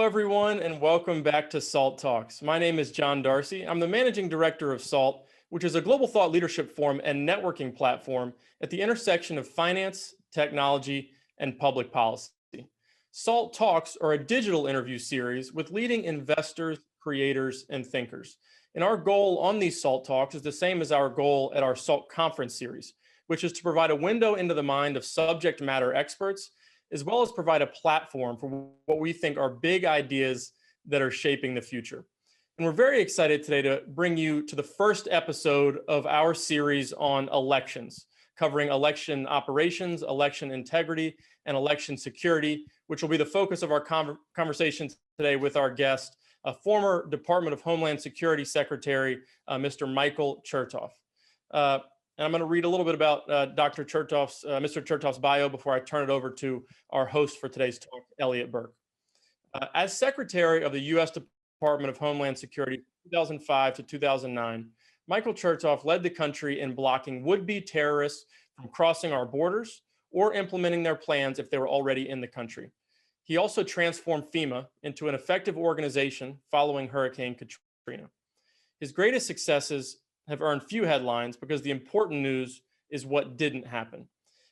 everyone, and welcome back to SALT Talks. My name is John Darcy. I'm the managing director of SALT, which is a global thought leadership forum and networking platform at the intersection of finance, technology, and public policy. SALT Talks are a digital interview series with leading investors, creators, and thinkers. And our goal on these SALT Talks is the same as our goal at our SALT conference series, which is to provide a window into the mind of subject matter experts, as well as provide a platform for what we think are big ideas that are shaping the future. And we're very excited today to bring you to the first episode of our series on elections, covering election operations, election integrity, and election security, which will be the focus of our conversation today with our guest, a former Department of Homeland Security Secretary, Mr. Michael Chertoff. And I'm going to read a little bit about Mr. Chertoff's bio before I turn it over to our host for today's talk, Elliot Burke. As Secretary of the U.S. Department of Homeland Security, 2005 to 2009, Michael Chertoff led the country in blocking would-be terrorists from crossing our borders or implementing their plans if they were already in the country. He also transformed FEMA into an effective organization following Hurricane Katrina. His greatest successes have earned few headlines because the important news is what didn't happen.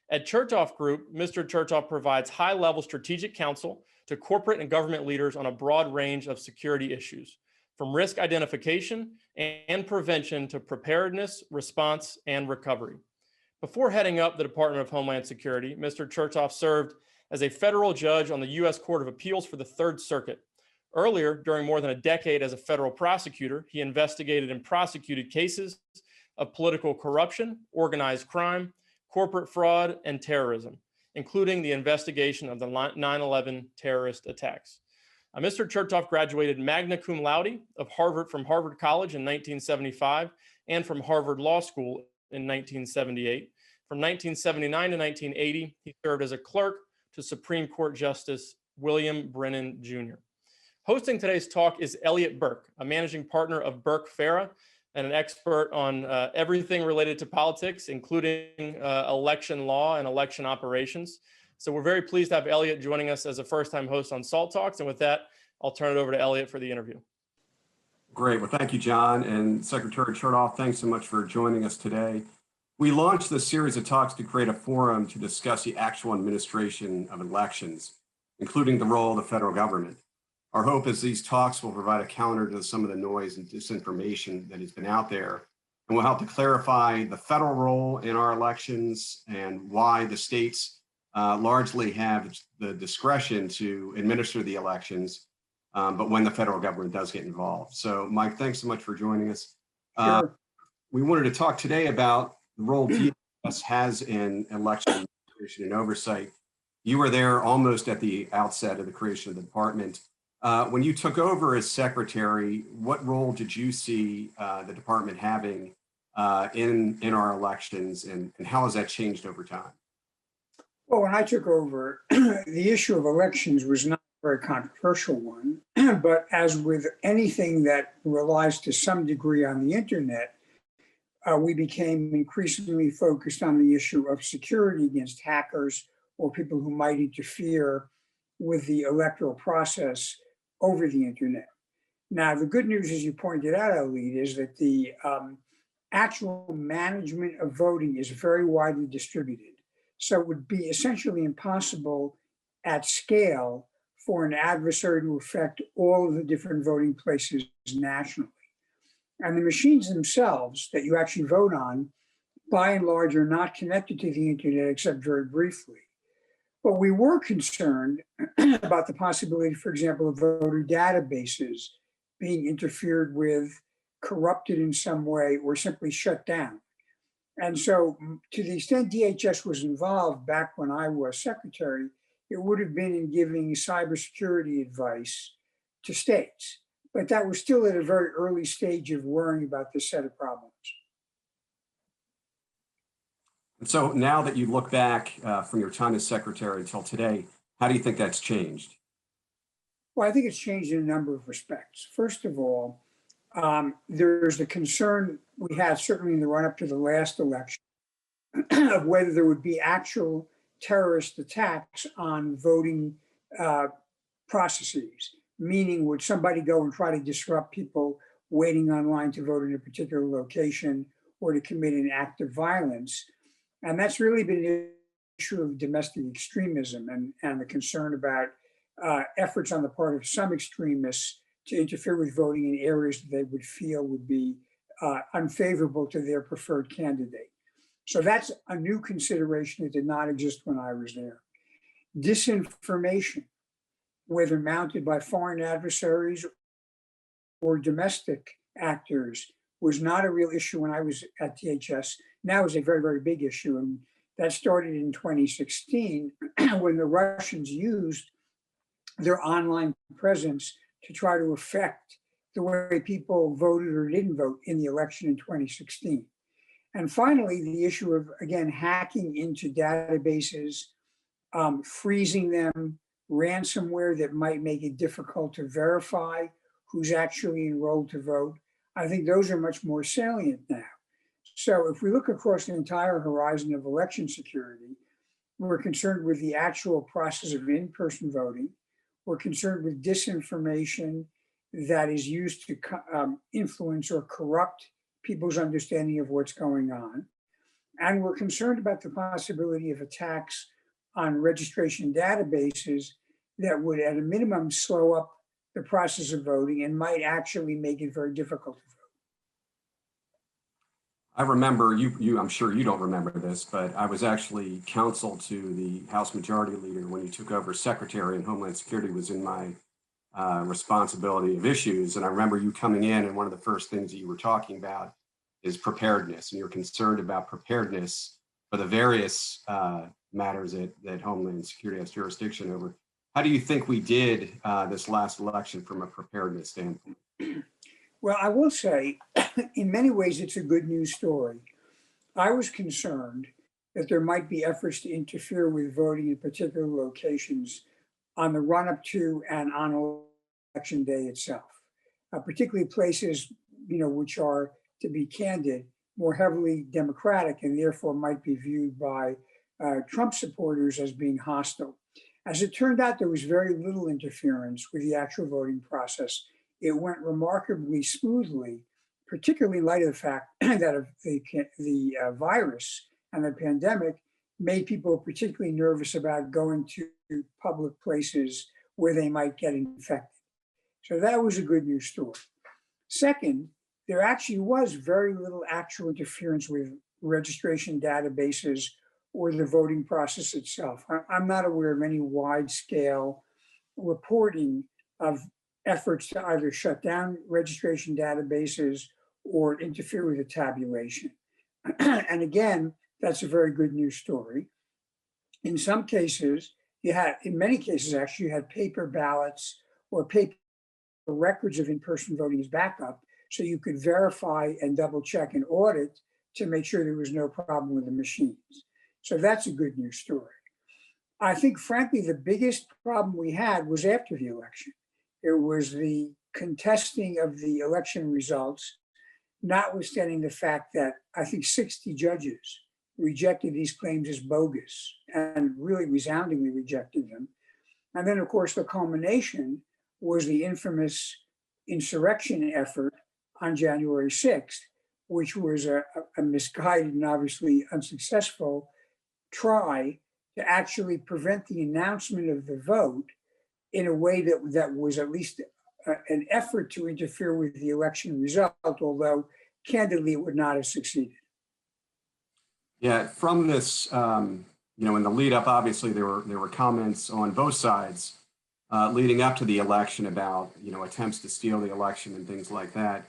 At Chertoff Group, Mr. Chertoff provides high-level strategic counsel to corporate and government leaders on a broad range of security issues, from risk identification and prevention to preparedness, response, and recovery. Before heading up the Department of Homeland Security, Mr. Chertoff served as a federal judge on the U.S. Court of Appeals for the Third Circuit. Earlier, during more than a decade as a federal prosecutor, he investigated and prosecuted cases of political corruption, organized crime, corporate fraud, and terrorism, including the investigation of the 9/11 terrorist attacks. Mr. Chertoff graduated magna cum laude from Harvard College in 1975 and from Harvard Law School in 1978. From 1979 to 1980, he served as a clerk to Supreme Court Justice William Brennan Jr. Hosting today's talk is Elliot Burke, a managing partner of Burke Farah and an expert on everything related to politics, including election law and election operations. So we're very pleased to have Elliot joining us as a first-time host on SALT Talks. And with that, I'll turn it over to Elliot for the interview. Great. Well, thank you, John. And Secretary Chertoff, thanks so much for joining us today. We launched this series of talks to create a forum to discuss the actual administration of elections, including the role of the federal government. Our hope is these talks will provide a counter to some of the noise and disinformation that has been out there, and will help to clarify the federal role in our elections and why the states largely have the discretion to administer the elections, but when the federal government does get involved. So, Mike, thanks so much for joining us. Sure. We wanted to talk today about the role DHS has in election administration and oversight. You were there almost at the outset of the creation of the department. When you took over as secretary, what role did you see the department having in our elections, and how has that changed over time? Well, when I took over, the issue of elections was not a very controversial one, but as with anything that relies to some degree on the internet, we became increasingly focused on the issue of security against hackers or people who might interfere with the electoral process over the internet. Now, the good news, as you pointed out, Elliot, is that the actual management of voting is very widely distributed. So it would be essentially impossible at scale for an adversary to affect all of the different voting places nationally. And the machines themselves that you actually vote on, by and large, are not connected to the internet except very briefly. But we were concerned about the possibility, for example, of voter databases being interfered with, corrupted in some way, or simply shut down. And so to the extent DHS was involved back when I was secretary, it would have been in giving cybersecurity advice to states. But that was still at a very early stage of worrying about this set of problems. And so now that you look back from your time as secretary until today, how do you think that's changed? Well, I think it's changed in a number of respects. First of all, there's the concern we had certainly in the run-up to the last election of whether there would be actual terrorist attacks on voting processes. meaning would somebody go and try to disrupt people waiting online to vote in a particular location or to commit an act of violence. And that's really been an issue of domestic extremism and the concern about efforts on the part of some extremists to interfere with voting in areas that they would feel would be unfavorable to their preferred candidate. So that's a new consideration that did not exist when I was there. Disinformation, whether mounted by foreign adversaries or domestic actors, was not a real issue when I was at DHS. Now is a very, very big issue. And that started in 2016 when the Russians used their online presence to try to affect the way people voted or didn't vote in the election in 2016. And finally, the issue of, again, hacking into databases, freezing them, ransomware that might make it difficult to verify who's actually enrolled to vote. I think those are much more salient now. So if we look across the entire horizon of election security, we're concerned with the actual process of in-person voting. We're concerned with disinformation that is used to influence or corrupt people's understanding of what's going on. And we're concerned about the possibility of attacks on registration databases that would, at a minimum, slow up the process of voting and might actually make it very difficult to vote. I remember, I'm sure you don't remember this, but I was actually counsel to the House Majority Leader when he took over Secretary, and Homeland Security was in my responsibility of issues. And I remember you coming in, and one of the first things that you were talking about is preparedness, and you're concerned about preparedness for the various matters that Homeland Security has jurisdiction over. How do you think we did this last election from a preparedness standpoint? Well, I will say, in many ways, it's a good news story. I was concerned that there might be efforts to interfere with voting in particular locations on the run-up to and on election day itself, particularly places, which are, to be candid, more heavily Democratic and therefore might be viewed by Trump supporters as being hostile. As it turned out, there was very little interference with the actual voting process. It went remarkably smoothly, particularly in light of the fact that the virus and the pandemic made people particularly nervous about going to public places where they might get infected. So that was a good news story. Second, there actually was very little actual interference with registration databases or the voting process itself. I'm not aware of any wide-scale reporting of efforts to either shut down registration databases or interfere with the tabulation. And again, that's a very good news story. In some cases, in many cases actually, you had paper ballots or paper records of in-person voting as backup, so you could verify and double check and audit to make sure there was no problem with the machines. So that's a good news story. I think, frankly, the biggest problem we had was after the election. It was the contesting of the election results, notwithstanding the fact that I think 60 judges rejected these claims as bogus and really resoundingly rejected them. And then, of course, the culmination was the infamous insurrection effort on January 6th, which was a misguided and obviously unsuccessful try to actually prevent the announcement of the vote in a way that was at least an effort to interfere with the election result, although candidly it would not have succeeded. Yeah, from this, in the lead up, obviously there were comments on both sides leading up to the election about attempts to steal the election and things like that,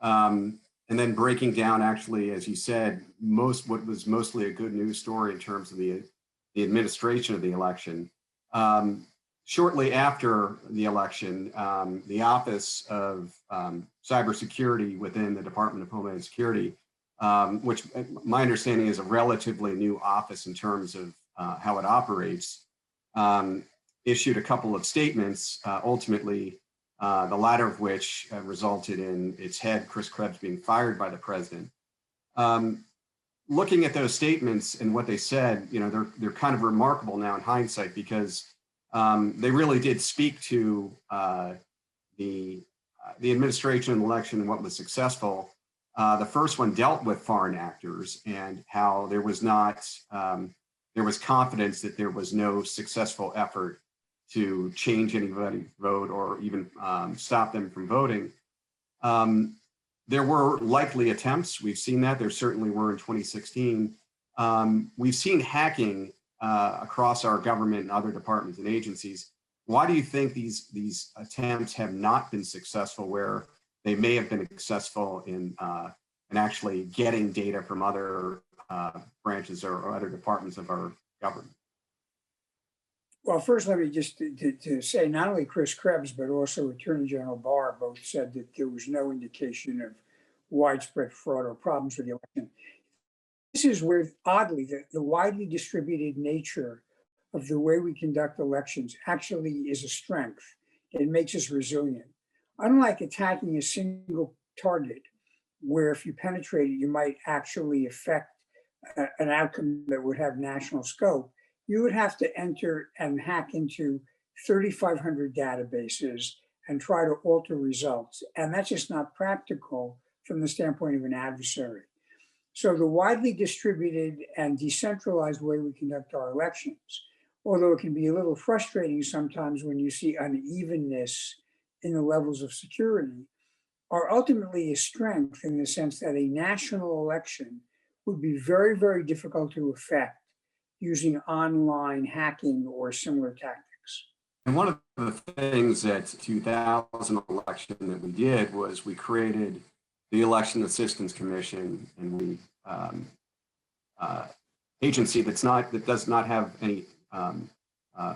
and then breaking down actually, as you said, what was mostly a good news story in terms of the administration of the election. Shortly after the election, the Office of Cybersecurity within the Department of Homeland Security, which my understanding is a relatively new office in terms of how it operates, issued a couple of statements, ultimately, the latter of which resulted in its head, Chris Krebs, being fired by the president. Looking at those statements and what they said, they're kind of remarkable now in hindsight, because they really did speak to the administration and election and what was successful. The first one dealt with foreign actors and how there was not, there was confidence that there was no successful effort to change anybody's vote or even stop them from voting. There were likely attempts. We've seen that. There certainly were in 2016. We've seen hacking across our government and other departments and agencies. Why do you think these attempts have not been successful where they may have been successful in actually getting data from other branches or other departments of our government? Well, first, let me just to say not only Chris Krebs, but also Attorney General Barr both said that there was no indication of widespread fraud or problems with the election. This is where, oddly, the widely distributed nature of the way we conduct elections actually is a strength. It makes us resilient. Unlike attacking a single target, where if you penetrate it, you might actually affect an outcome that would have national scope, you would have to enter and hack into 3,500 databases and try to alter results. And that's just not practical from the standpoint of an adversary. So the widely distributed and decentralized way we conduct our elections, although it can be a little frustrating sometimes when you see unevenness in the levels of security, are ultimately a strength in the sense that a national election would be very, very difficult to affect using online hacking or similar tactics. And one of the things that 2000 election that we did was we created the Election Assistance Commission, and we agency that does not have any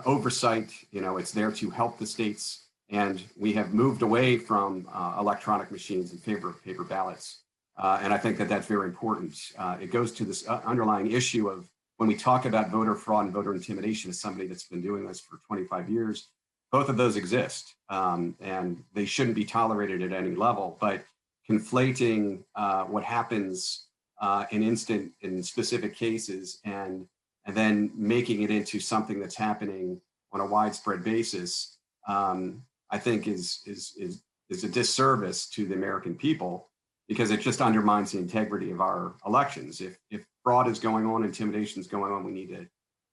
oversight. You know, it's there to help the states, and we have moved away from electronic machines in favor of paper ballots. And I think that that's very important. It goes to this underlying issue of when we talk about voter fraud and voter intimidation as somebody that's been doing this for 25 years, both of those exist, and they shouldn't be tolerated at any level. But conflating what happens in specific cases and then making it into something that's happening on a widespread basis, I think is a disservice to the American people, because it just undermines the integrity of our elections. If fraud is going on, intimidation is going on, we need to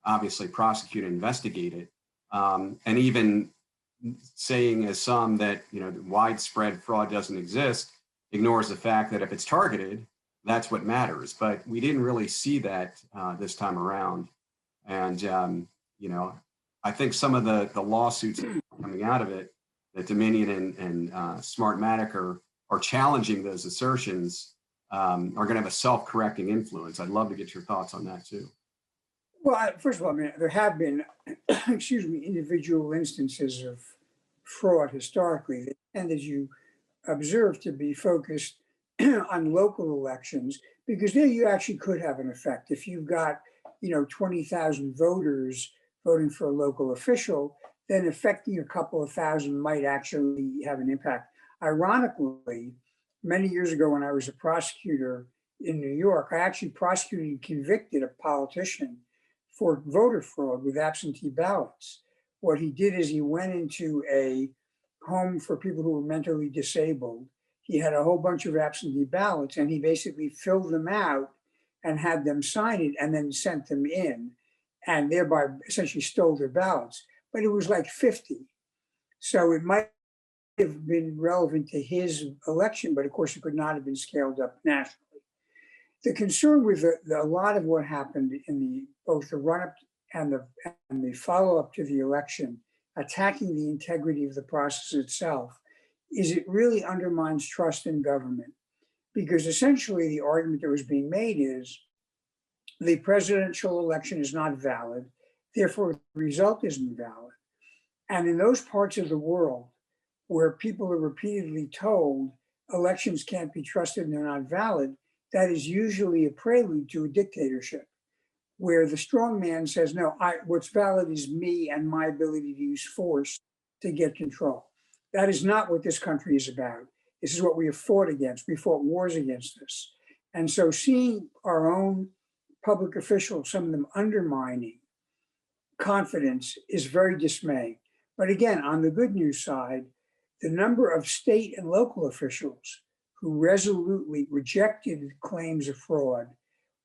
obviously prosecute and investigate it. And even saying as some that, you know, widespread fraud doesn't exist ignores the fact that if it's targeted, that's what matters. But we didn't really see that this time around. And, you know, I think some of the lawsuits coming out of it, that Dominion and Smartmatic are challenging those assertions, are going to have a self-correcting influence. I'd love to get your thoughts on that too. Well, first of all, I mean, there have been, excuse me, individual instances of fraud historically that tend, as you observe, to be focused on local elections, because there you actually could have an effect. If you've got, you know, 20,000 voters voting for a local official, then affecting a couple of thousand might actually have an impact. Ironically, many years ago when I was a prosecutor in New York, I actually prosecuted and convicted a politician for voter fraud with absentee ballots. What he did is he went into a home for people who were mentally disabled. He had a whole bunch of absentee ballots, and he basically filled them out and had them sign it and then sent them in, and thereby essentially stole their ballots. But it was like 50. So it might have been relevant to his election, but of course it could not have been scaled up nationally. The concern with a lot of what happened in both the run-up and the follow-up to the election, attacking the integrity of the process itself, is it really undermines trust in government. Because essentially the argument that was being made is the presidential election is not valid, therefore the result isn't valid. And in those parts of the world where people are repeatedly told elections can't be trusted and they're not valid, that is usually a prelude to a dictatorship, where the strong man says, no, what's valid is me and my ability to use force to get control. That is not what this country is about. This is what we have fought against. We fought wars against this. And so seeing our own public officials, some of them undermining confidence, is very dismaying. But again, on the good news side, the number of state and local officials who resolutely rejected claims of fraud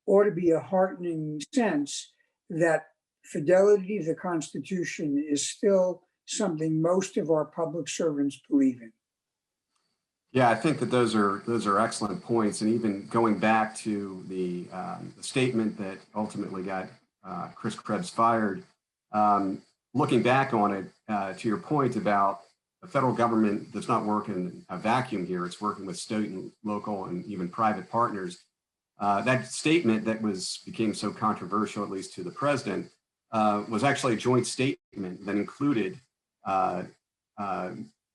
ought to be a heartening sense that fidelity to the Constitution is still something most of our public servants believe in. Yeah, I think that those are excellent points, and even going back to the statement that ultimately got Chris Krebs fired. Looking back on it, to your point about the federal government does not work in a vacuum here; it's working with state and local and even private partners. That statement that became so controversial, at least to the president, was actually a joint statement that included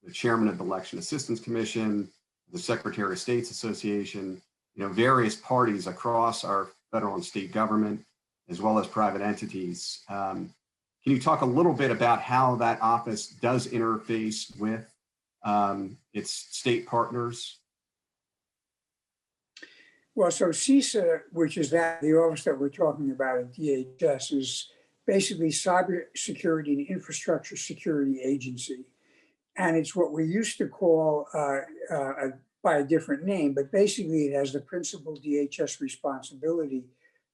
the chairman of the Election Assistance Commission, the Secretary of State's Association, various parties across our federal and state government, as well as private entities. Can you talk a little bit about how that office does interface with its state partners? Well, so CISA, which is the office that we're talking about at DHS, is basically cybersecurity and infrastructure security agency. And it's what we used to call by a different name, but basically it has the principal DHS responsibility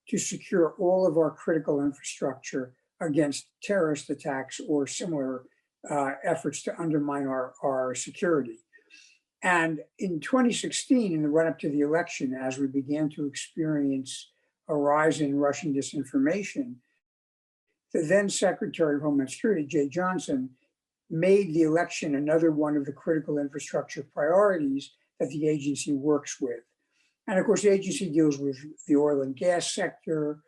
to secure all of our critical infrastructure against terrorist attacks or similar efforts to undermine our security. And in 2016, in the run-up to the election, as we began to experience a rise in Russian disinformation, the then Secretary of Homeland Security, Jay Johnson, made the election another one of the critical infrastructure priorities that the agency works with. And of course, the agency deals with the oil and gas sector,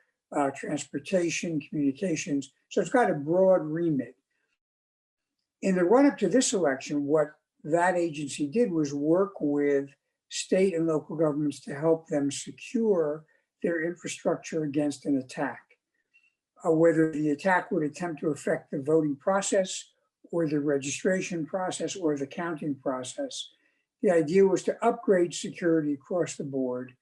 transportation, communications. So it's got a broad remit. In the run-up to this election, what that agency did was work with state and local governments to help them secure their infrastructure against an attack. Whether the attack would attempt to affect the voting process or the registration process or the counting process, the idea was to upgrade security across the board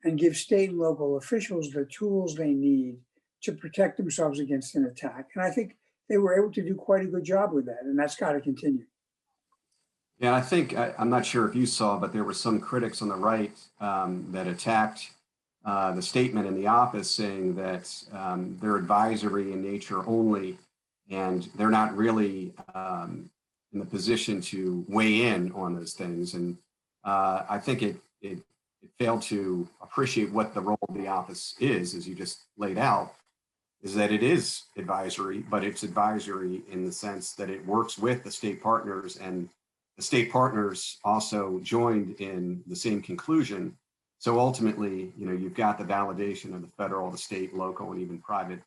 and give state and local officials the tools they need to protect themselves against an attack. And I think they were able to do quite a good job with that, and that's got to continue. Yeah, I think, I'm not sure if you saw, but there were some critics on the right that attacked the statement in the office saying that they're advisory in nature only, and they're not really in the position to weigh in on those things. And I think it failed to appreciate what the role of the office is, as you just laid out, is that it is advisory, but it's advisory in the sense that it works with the state partners, and the state partners also joined in the same conclusion. So ultimately, you've got the validation of the federal, the state, local, and even private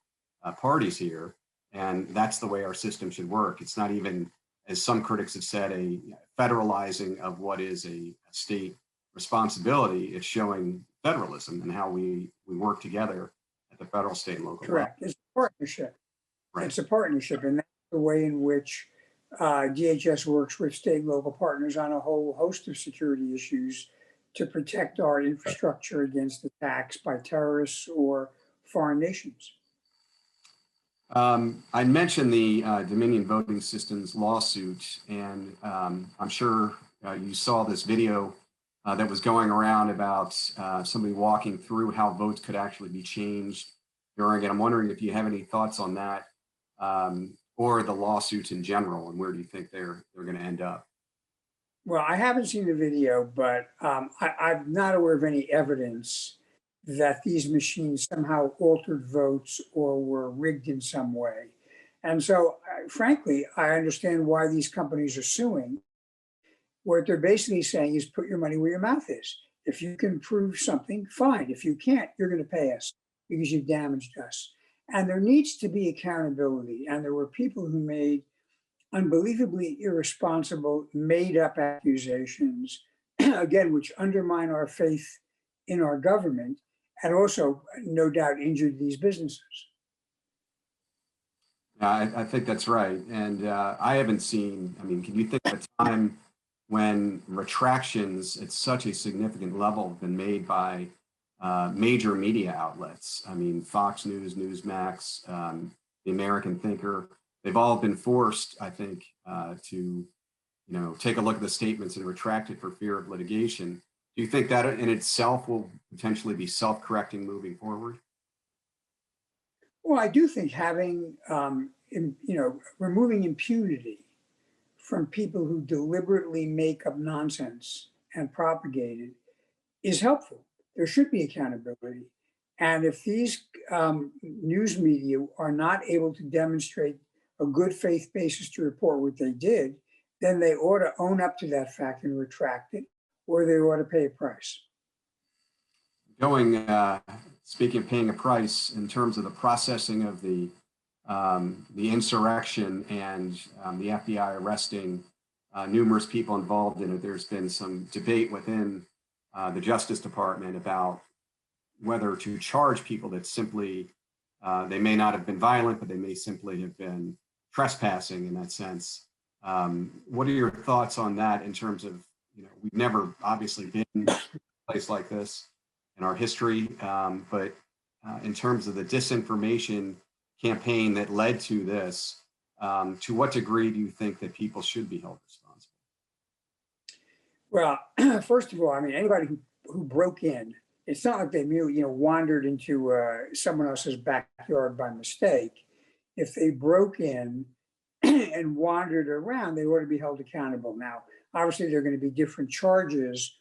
parties here. And that's the way our system should work. It's not even, as some critics have said, a federalizing of what is a state responsibility. It's showing federalism and how we work together at the federal, state, and local Correct. level. It's a partnership. Right. It's a partnership, and that's the way in which DHS works with state and local partners on a whole host of security issues to protect our infrastructure against attacks by terrorists or foreign nations. I mentioned the Dominion Voting Systems lawsuit, and I'm sure you saw this video that was going around about somebody walking through how votes could actually be changed during it. I'm wondering if you have any thoughts on that, or the lawsuits in general, and where do you think they're going to end up? Well, I haven't seen the video, but I'm not aware of any evidence that these machines somehow altered votes or were rigged in some way. And so, frankly, I understand why these companies are suing. What they're basically saying is put your money where your mouth is. If you can prove something, fine. If you can't, you're going to pay us because you've damaged us. And there needs to be accountability. And there were people who made unbelievably irresponsible, made-up accusations, again, which undermine our faith in our government and also, no doubt, injured these businesses. I think that's right. And I haven't seen, can you think of a time when retractions at such a significant level have been made by major media outlets? Fox News, Newsmax, The American Thinker, they've all been forced, I think, to take a look at the statements and retract it for fear of litigation. Do you think that in itself will potentially be self-correcting moving forward? Well, I do think having, removing impunity from people who deliberately make up nonsense and propagate it is helpful. There should be accountability. And if these news media are not able to demonstrate a good faith basis to report what they did, then they ought to own up to that fact and retract it, or they ought to pay a price. Speaking of paying a price, in terms of the processing of the insurrection and the FBI arresting numerous people involved in it, there's been some debate within the Justice Department about whether to charge people that simply, they may not have been violent, but they may simply have been trespassing in that sense. What are your thoughts on that in terms of, we've never obviously been in a place like this in our history, but in terms of the disinformation campaign that led to this, to what degree do you think that people should be held responsible? Well, first of all, I mean, anybody who broke in, it's not like they wandered into someone else's backyard by mistake. If they broke in and wandered around, they ought to be held accountable. Now, obviously, there are going to be different charges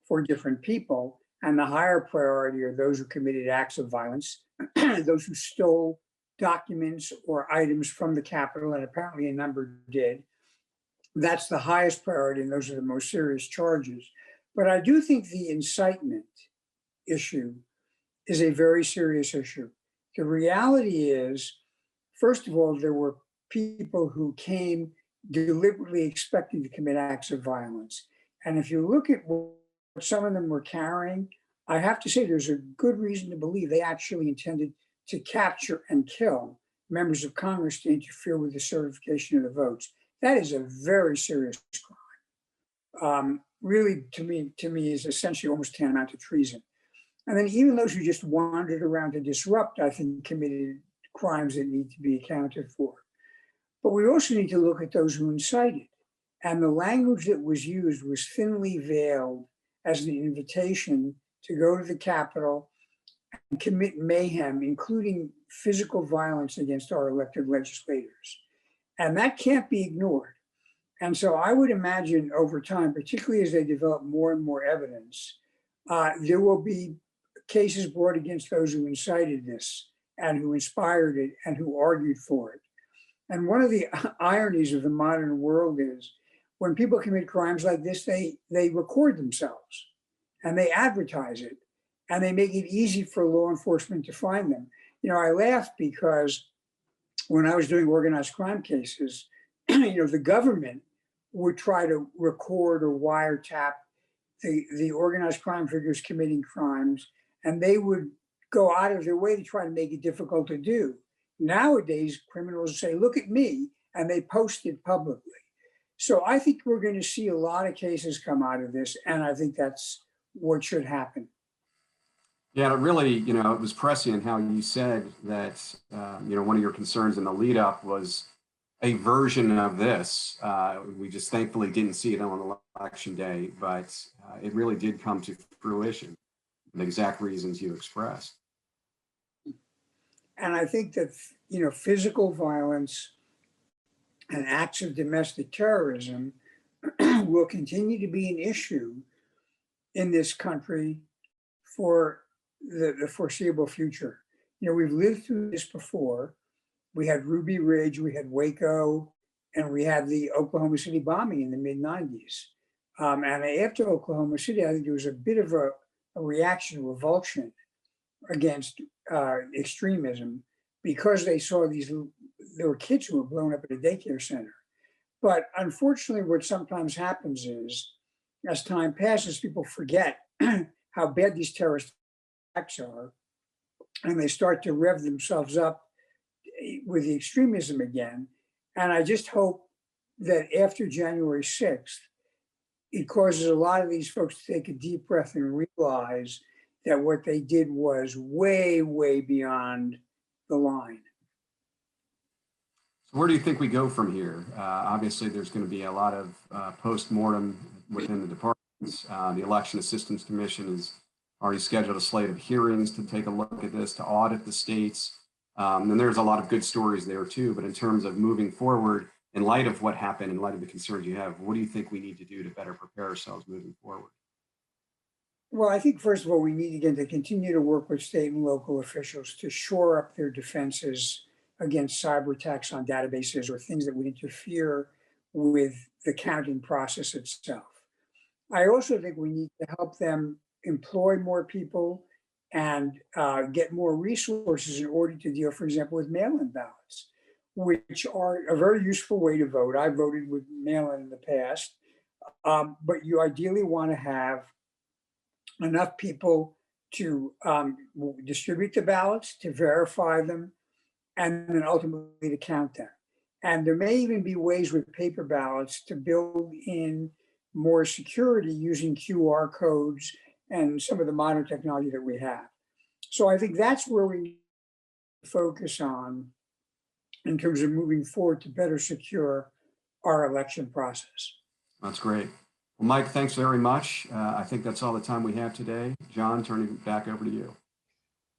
for different people, and the higher priority are those who committed acts of violence, those who stole documents or items from the Capitol, and apparently a number did. That's the highest priority, and those are the most serious charges. But I do think the incitement issue is a very serious issue. The reality is, first of all, there were people who came deliberately expecting to commit acts of violence. And if you look at what some of them were carrying, I have to say there's a good reason to believe they actually intended to capture and kill members of Congress to interfere with the certification of the votes. That is a very serious crime. Really, to me, is essentially almost tantamount to treason. And then even those who just wandered around to disrupt, I think, committed crimes that need to be accounted for. But we also need to look at those who incited. And the language that was used was thinly veiled as an invitation to go to the Capitol and commit mayhem, including physical violence against our elected legislators. And that can't be ignored. And so I would imagine over time, particularly as they develop more and more evidence, there will be cases brought against those who incited this and who inspired it and who argued for it. And one of the ironies of the modern world is when people commit crimes like this, they record themselves and they advertise it and they make it easy for law enforcement to find them. I laugh because when I was doing organized crime cases, the government would try to record or wiretap the organized crime figures committing crimes, and they would go out of their way to try to make it difficult to do. Nowadays, criminals say, look at me, and they post it publicly. So I think we're going to see a lot of cases come out of this, and I think that's what should happen. Yeah, it really, it was prescient how you said that, one of your concerns in the lead up was a version of this. We just thankfully didn't see it on election day, but it really did come to fruition, the exact reasons you expressed. And I think that, physical violence and acts of domestic terrorism will continue to be an issue in this country for the foreseeable future. We've lived through this before. We had Ruby Ridge, we had Waco, and we had the Oklahoma City bombing in the mid-90s. And after Oklahoma City, I think there was a bit of a reaction, revulsion against extremism because they saw there were kids who were blown up at a daycare center. But unfortunately, what sometimes happens is, as time passes, people forget how bad these terrorist attacks are, and they start to rev themselves up with the extremism again. And I just hope that after January 6th, it causes a lot of these folks to take a deep breath and realize that what they did was way, way beyond the line. So where do you think we go from here? Obviously, there's going to be a lot of post-mortem within the departments. The Election Assistance Commission has already scheduled a slate of hearings to take a look at this, to audit the states. And there's a lot of good stories there too. But in terms of moving forward, in light of what happened, in light of the concerns you have, what do you think we need to do to better prepare ourselves moving forward? Well, I think first of all, we need again to continue to work with state and local officials to shore up their defenses against cyber attacks on databases or things that would interfere with the counting process itself. I also think we need to help them employ more people and get more resources in order to deal, for example, with mail-in ballots, which are a very useful way to vote. I voted with mail-in in the past, but you ideally want to have enough people to distribute the ballots, to verify them, and then ultimately to count them. And there may even be ways with paper ballots to build in more security using QR codes and some of the modern technology that we have. So I think that's where we need to focus on in terms of moving forward to better secure our election process. That's great. Well, Mike, thanks very much. I think that's all the time we have today. John, turning it back over to you.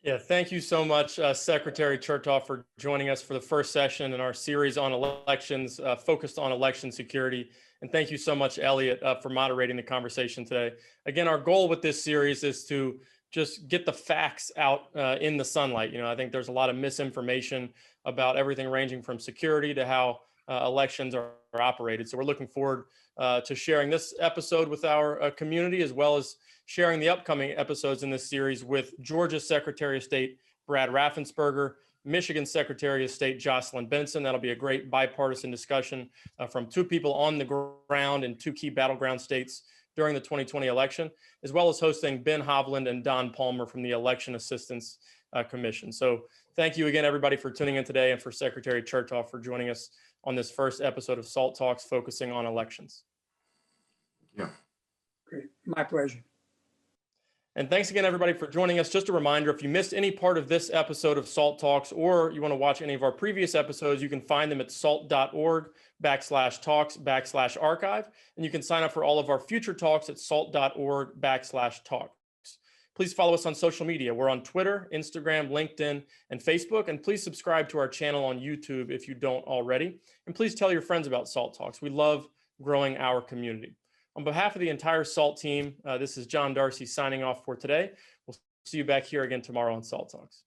Yeah, thank you so much, Secretary Chertoff, for joining us for the first session in our series on elections focused on election security. And thank you so much, Elliot, for moderating the conversation today. Again, our goal with this series is to just get the facts out in the sunlight. I think there's a lot of misinformation about everything ranging from security to how elections are operated. So we're looking forward to sharing this episode with our community, as well as sharing the upcoming episodes in this series with Georgia Secretary of State Brad Raffensperger, Michigan Secretary of State Jocelyn Benson. That'll be a great bipartisan discussion from two people on the ground in two key battleground states during the 2020 election, as well as hosting Ben Hovland and Don Palmer from the Election Assistance Commission. So thank you again, everybody, for tuning in today, and for Secretary Chertoff for joining us on this first episode of SALT Talks focusing on elections. Yeah. Great, my pleasure. And thanks again, everybody, for joining us. Just a reminder, if you missed any part of this episode of SALT Talks, or you want to watch any of our previous episodes, you can find them at salt.org/talks/archive. And you can sign up for all of our future talks at salt.org/talks. Please follow us on social media. We're on Twitter, Instagram, LinkedIn, and Facebook. And please subscribe to our channel on YouTube if you don't already. And please tell your friends about SALT Talks. We love growing our community. On behalf of the entire SALT team, this is John Darcy signing off for today. We'll see you back here again tomorrow on SALT Talks.